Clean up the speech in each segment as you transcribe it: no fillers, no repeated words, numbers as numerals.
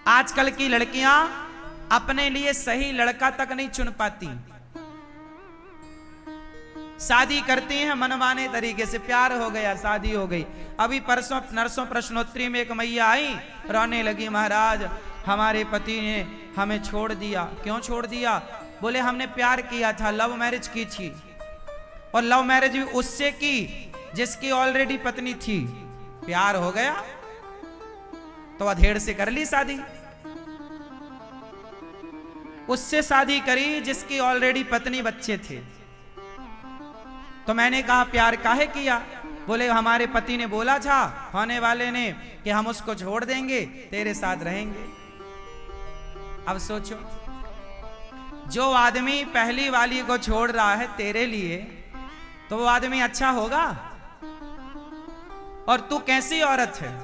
आजकल की लड़कियां अपने लिए सही लड़का तक नहीं चुन पाती, शादी करती हैं मनमाने तरीके से, प्यार हो गया शादी हो गई। अभी परसों नरसों प्रश्नोत्तरी में एक मैया आई, रोने लगी, महाराज हमारे पति ने हमें छोड़ दिया। क्यों छोड़ दिया? बोले हमने प्यार किया था, लव मैरिज की थी, और लव मैरिज भी उससे की जिसकी ऑलरेडी पत्नी थी। प्यार हो गया तो अधेड़ से कर ली शादी, उससे शादी करी जिसकी ऑलरेडी पत्नी बच्चे थे। तो मैंने कहा प्यार काहे किया? बोले हमारे पति ने बोला था होने वाले ने कि हम उसको छोड़ देंगे, तेरे साथ रहेंगे। अब सोचो, जो आदमी पहली वाली को छोड़ रहा है तेरे लिए, तो वो आदमी अच्छा होगा? और तू कैसी औरत है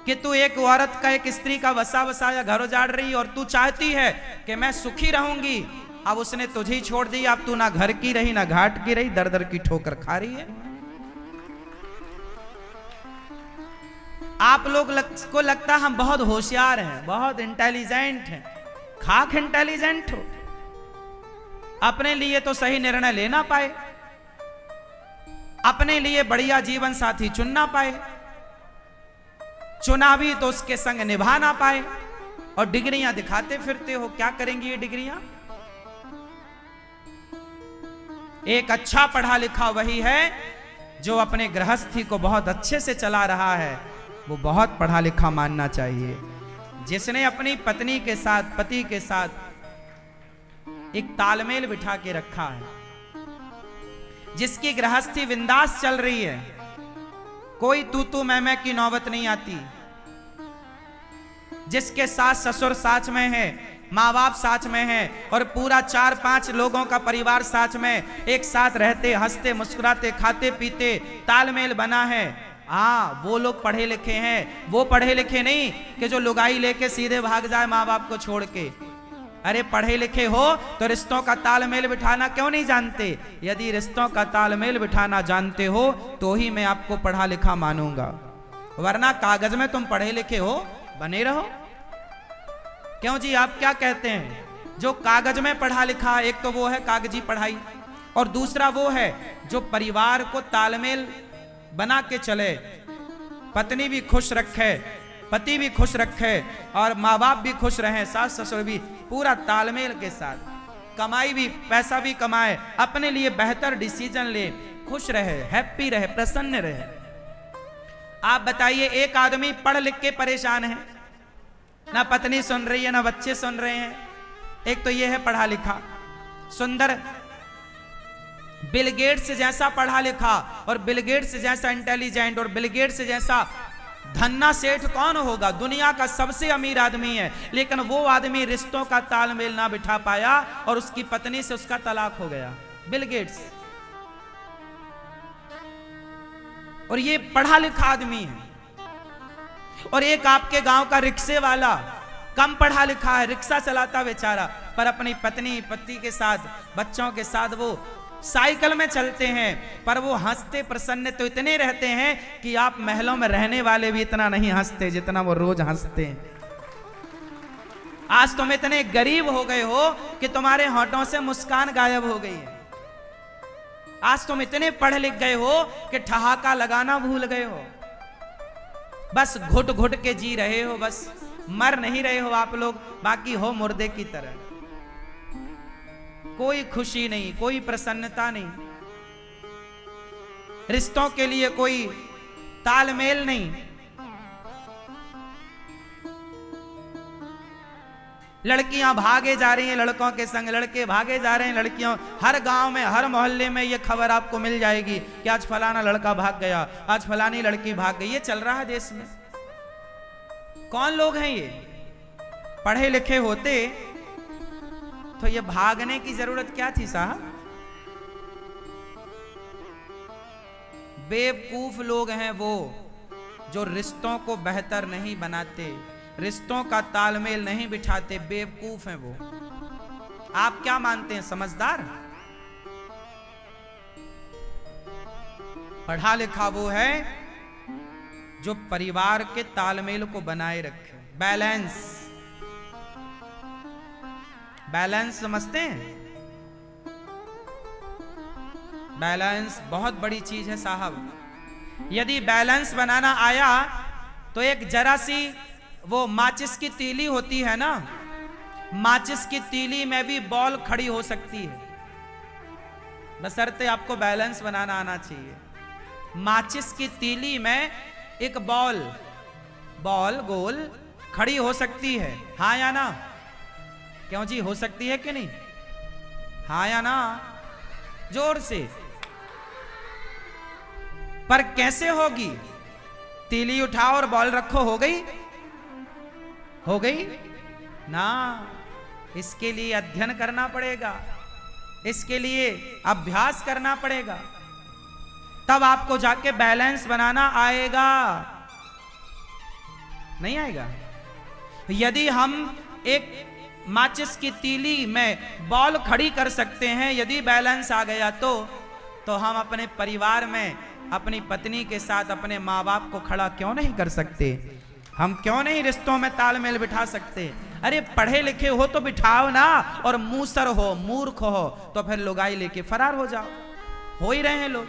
कि तू एक औरत का, एक स्त्री का वसा वसाया घर उजाड़ रही, और तू चाहती है कि मैं सुखी रहूंगी। अब उसने तुझे ही छोड़ दी, अब तू ना घर की रही ना घाट की रही, दर दर की ठोकर खा रही है। आप लोग को लगता हम बहुत होशियार हैं, बहुत इंटेलिजेंट हैं। खाक इंटेलिजेंट हो, अपने लिए तो सही निर्णय लेना पाए, अपने लिए बढ़िया जीवन साथी चुन ना पाए, चुना भी तो उसके संग निभा ना पाए, और डिग्रियां दिखाते फिरते हो। क्या करेंगी ये डिग्रियां? एक अच्छा पढ़ा लिखा वही है जो अपने गृहस्थी को बहुत अच्छे से चला रहा है, वो बहुत पढ़ा लिखा मानना चाहिए। जिसने अपनी पत्नी के साथ, पति के साथ एक तालमेल बिठा के रखा है, जिसकी गृहस्थी बिंदास चल रही है, कोई तू मैं की नौबत नहीं आती, जिसके सास ससुर साथ में है, माँ बाप साथ में है, और पूरा 4-5 लोगों का परिवार साथ में, एक साथ रहते, हंसते मुस्कुराते, खाते पीते, तालमेल बना है। हाँ, वो लोग पढ़े लिखे हैं। वो पढ़े लिखे नहीं कि जो लुगाई लेके सीधे भाग जाए माँ बाप को छोड़ के। अरे पढ़े लिखे हो तो रिश्तों का तालमेल बिठाना क्यों नहीं जानते? यदि रिश्तों का तालमेल बिठाना जानते हो तो ही मैं आपको पढ़ा लिखा मानूंगा, वरना कागज में तुम पढ़े लिखे हो बने रहो। क्यों जी, आप क्या कहते हैं? जो कागज में पढ़ा लिखा, एक तो वो है कागजी पढ़ाई, और दूसरा वो है जो परिवार को तालमेल बना के चले, पत्नी भी खुश रखे, पति भी खुश रखे, और माँ बाप भी खुश रहे, सास ससुर भी, पूरा तालमेल के साथ, कमाई भी, पैसा भी कमाए, अपने लिए बेहतर डिसीजन ले, खुश रहे, हैप्पी रहे, प्रसन्न रहे। आप बताइए, एक आदमी पढ़ लिख के परेशान है, ना पत्नी सुन रही है ना बच्चे सुन रहे हैं। एक तो ये है पढ़ा लिखा सुंदर, बिल गेट्स जैसा पढ़ा लिखा और बिल गेट्स जैसा इंटेलिजेंट और बिल गेट्स जैसा धन्ना सेठ कौन होगा? दुनिया का सबसे अमीर आदमी है, लेकिन वो आदमी रिश्तों का तालमेल ना बिठा पाया और उसकी पत्नी से उसका तलाक हो गया। बिल गेट्स, और ये पढ़ा लिखा आदमी है। और एक आपके गांव का रिक्शे वाला, कम पढ़ा लिखा है, रिक्शा चलाता बेचारा, पर अपनी पत्नी पति के साथ, बच्चों के साथ वो साइकिल में चलते हैं, पर वो हंसते प्रसन्न तो इतने रहते हैं कि आप महलों में रहने वाले भी इतना नहीं हंसते जितना वो रोज हंसते हैं। आज तुम इतने गरीब हो गए हो कि तुम्हारे होठों से मुस्कान गायब हो गई है। आज तुम इतने पढ़ लिख गए हो कि ठहाका लगाना भूल गए हो, बस घुट घुट के जी रहे हो, बस मर नहीं रहे हो आप लोग, बाकी हो मुर्दे की तरह। कोई खुशी नहीं, कोई प्रसन्नता नहीं, रिश्तों के लिए कोई तालमेल नहीं। लड़कियां भागे जा रही हैं लड़कों के संग, लड़के भागे जा रहे हैं लड़कियों। हर गांव में, हर मोहल्ले में ये खबर आपको मिल जाएगी कि आज फलाना लड़का भाग गया, आज फलानी लड़की भाग गई। ये चल रहा है देश में। कौन लोग हैं ये? पढ़े लिखे होते तो ये भागने की जरूरत क्या थी साहब? बेवकूफ लोग हैं वो जो रिश्तों को बेहतर नहीं बनाते, रिश्तों का तालमेल नहीं बिठाते, बेवकूफ हैं वो। आप क्या मानते हैं, समझदार? पढ़ा लिखा वो है जो परिवार के तालमेल को बनाए रखे, बैलेंस। बैलेंस समझते हैं? बैलेंस बहुत बड़ी चीज है साहब। यदि बैलेंस बनाना आया तो एक जरा सी वो माचिस की तीली होती है ना, माचिस की तीली में भी बॉल खड़ी हो सकती है, बशर्ते आपको बैलेंस बनाना आना चाहिए। माचिस की तीली में एक बॉल गोल खड़ी हो सकती है, हाँ या ना? क्यों जी, हो सकती है कि नहीं? हाँ या ना? जोर से। पर कैसे होगी? तीली उठाओ और बॉल रखो, हो गई? हो गई ना। इसके लिए अध्ययन करना पड़ेगा, इसके लिए अभ्यास करना पड़ेगा, तब आपको जाके बैलेंस बनाना आएगा। नहीं आएगा? यदि हम एक माचिस की तीली में बॉल खड़ी कर सकते हैं, यदि बैलेंस आ गया तो हम अपने परिवार में अपनी पत्नी के साथ अपने माँ बाप को खड़ा क्यों नहीं कर सकते? हम क्यों नहीं रिश्तों में तालमेल बिठा सकते? अरे पढ़े लिखे हो तो बिठाओ ना, और मूसर हो, मूर्ख हो तो फिर लुगाई लेके फरार हो जाओ। हो ही रहे हैं लोग।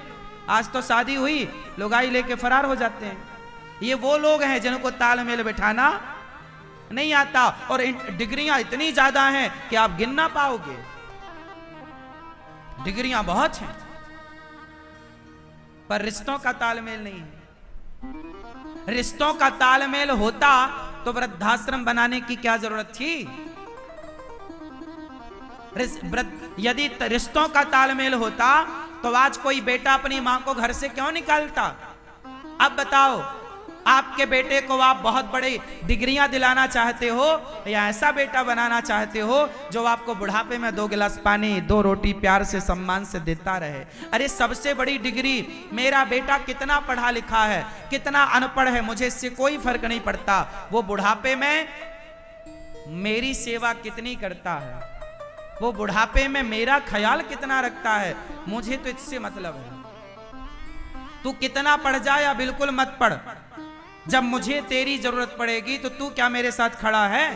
आज तो शादी हुई, लुगाई लेके फरार हो जाते हैं। ये वो लोग हैं जिनको तालमेल बिठाना नहीं आता, और डिग्रियां इतनी ज्यादा हैं कि आप गिन ना पाओगे। डिग्रियां बहुत हैं पर रिश्तों का तालमेल नहीं है। रिश्तों का तालमेल होता तो वृद्धाश्रम बनाने की क्या जरूरत थी? यदि रिश्तों का तालमेल होता तो आज कोई बेटा अपनी मां को घर से क्यों निकालता? अब बताओ, आपके बेटे को आप बहुत बड़ी डिग्रियां दिलाना चाहते हो या ऐसा बेटा बनाना चाहते हो जो आपको बुढ़ापे में 2 गिलास पानी 2 रोटी प्यार से सम्मान से देता रहे? अरे सबसे बड़ी डिग्री, मेरा बेटा कितना पढ़ा लिखा है, कितना अनपढ़ है, मुझे इससे कोई फर्क नहीं पड़ता। वो बुढ़ापे में मेरी सेवा कितनी करता है, वो बुढ़ापे में मेरा ख्याल कितना रखता है, मुझे तो इससे मतलब है। तू कितना पढ़ जा या बिल्कुल मत पढ़, जब मुझे तेरी जरूरत पड़ेगी तो तू क्या मेरे साथ खड़ा है?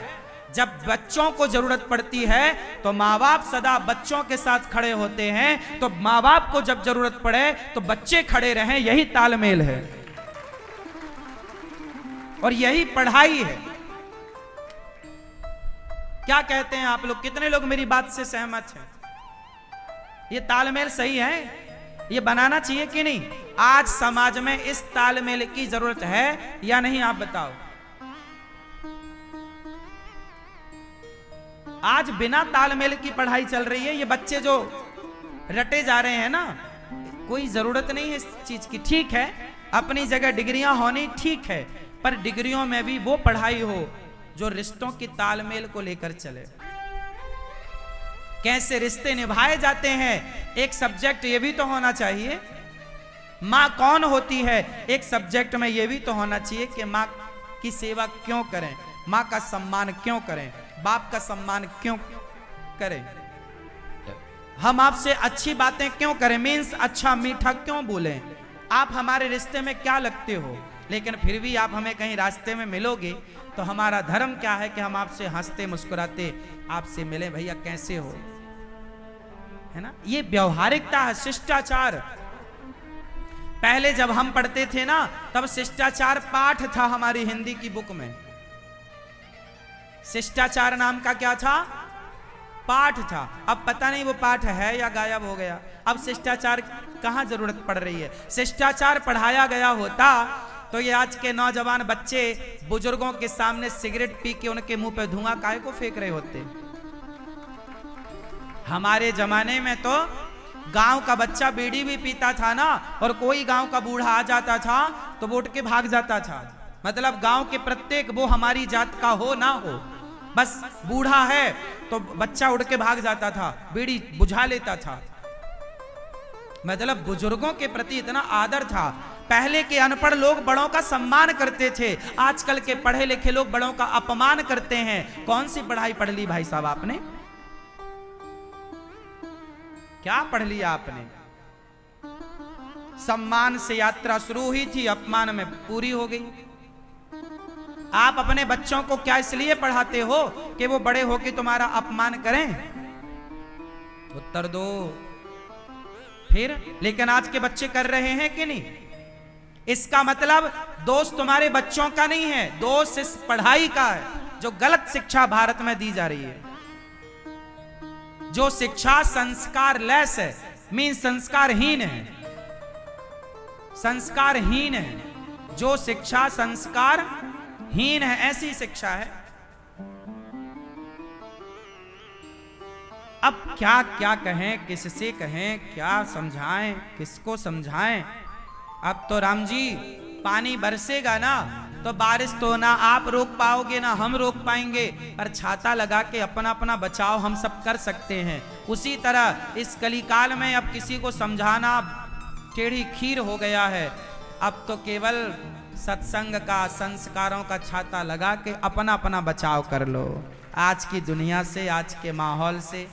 जब बच्चों को जरूरत पड़ती है तो माँ बाप सदा बच्चों के साथ खड़े होते हैं, तो माँ बाप को जब जरूरत पड़े तो बच्चे खड़े रहें, यही तालमेल है और यही पढ़ाई है। क्या कहते हैं आप लोग? कितने लोग मेरी बात से सहमत हैं? ये तालमेल सही है? ये बनाना चाहिए कि नहीं? आज समाज में इस तालमेल की जरूरत है या नहीं, आप बताओ। आज बिना तालमेल की पढ़ाई चल रही है। ये बच्चे जो रटे जा रहे हैं ना, कोई जरूरत नहीं है इस चीज की। ठीक है, अपनी जगह डिग्रियां होनी ठीक है, पर डिग्रियों में भी वो पढ़ाई हो जो रिश्तों की तालमेल को लेकर चले। कैसे रिश्ते निभाए जाते हैं, एक सब्जेक्ट ये भी तो होना चाहिए। माँ कौन होती है, एक सब्जेक्ट में ये भी तो होना चाहिए कि माँ की सेवा क्यों करें, माँ का सम्मान क्यों करें, बाप का सम्मान क्यों करें, हम आपसे अच्छी बातें क्यों करें, मीन्स अच्छा मीठा क्यों बोलें, आप हमारे रिश्ते में क्या लगते हो। लेकिन फिर भी आप हमें कहीं रास्ते में मिलोगे तो हमारा धर्म क्या है कि हम आपसे हंसते मुस्कुराते आपसे मिले, भैया कैसे हो, है ना। ये व्यवहारिकता है, शिष्टाचार। पहले जब हम पढ़ते थे ना, तब शिष्टाचार पाठ था हमारी हिंदी की बुक में। शिष्टाचार नाम का क्या था? पाठ था। अब पता नहीं वो पाठ है या गायब हो गया। अब शिष्टाचार कहाँ जरूरत पड़ रही है। शिष्टाचार पढ़ाया गया होता तो ये आज के नौजवान बच्चे बुजुर्गों के सामने सिगरेट पी के उनके मुंह पे धुआं काहे को फेंक रहे होते। हमारे जमाने में तो गांव का बच्चा बीड़ी भी पीता था ना, और कोई गांव का बूढ़ा आ जाता था तो वो उठ के भाग जाता था। मतलब गांव के प्रत्येक, वो हमारी जात का हो ना हो, बस बूढ़ा है तो बच्चा उठ के भाग जाता था, बीड़ी बुझा लेता था। मतलब बुजुर्गों के प्रति इतना आदर था। पहले के अनपढ़ लोग बड़ों का सम्मान करते थे, आजकल के पढ़े लिखे लोग बड़ों का अपमान करते हैं। कौन सी पढ़ाई पढ़ ली भाई साहब आपने? क्या पढ़ लिया आपने? सम्मान से यात्रा शुरू हुई थी, अपमान में पूरी हो गई। आप अपने बच्चों को क्या इसलिए पढ़ाते हो कि वो बड़े होके तुम्हारा अपमान करें? उत्तर दो। फिर लेकिन आज के बच्चे कर रहे हैं कि नहीं? इसका मतलब दोष तुम्हारे बच्चों का नहीं है, दोष इस पढ़ाई का है जो गलत शिक्षा भारत में दी जा रही है। जो शिक्षा संस्कार लेस है, मीन संस्कारहीन है, संस्कारहीन है। जो शिक्षा संस्कारहीन है, ऐसी शिक्षा है। अब क्या क्या कहें, किससे कहें, क्या समझाएं, किसको समझाएं? अब तो राम जी पानी बरसेगा ना तो बारिश तो ना आप रोक पाओगे ना हम रोक पाएंगे, पर छाता लगा के अपना अपना बचाव हम सब कर सकते हैं। उसी तरह इस कलिकाल में अब किसी को समझाना टेढ़ी खीर हो गया है। अब तो केवल सत्संग का, संस्कारों का छाता लगा के अपना अपना बचाव कर लो आज की दुनिया से, आज के माहौल से,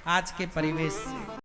आज के परिवेश से।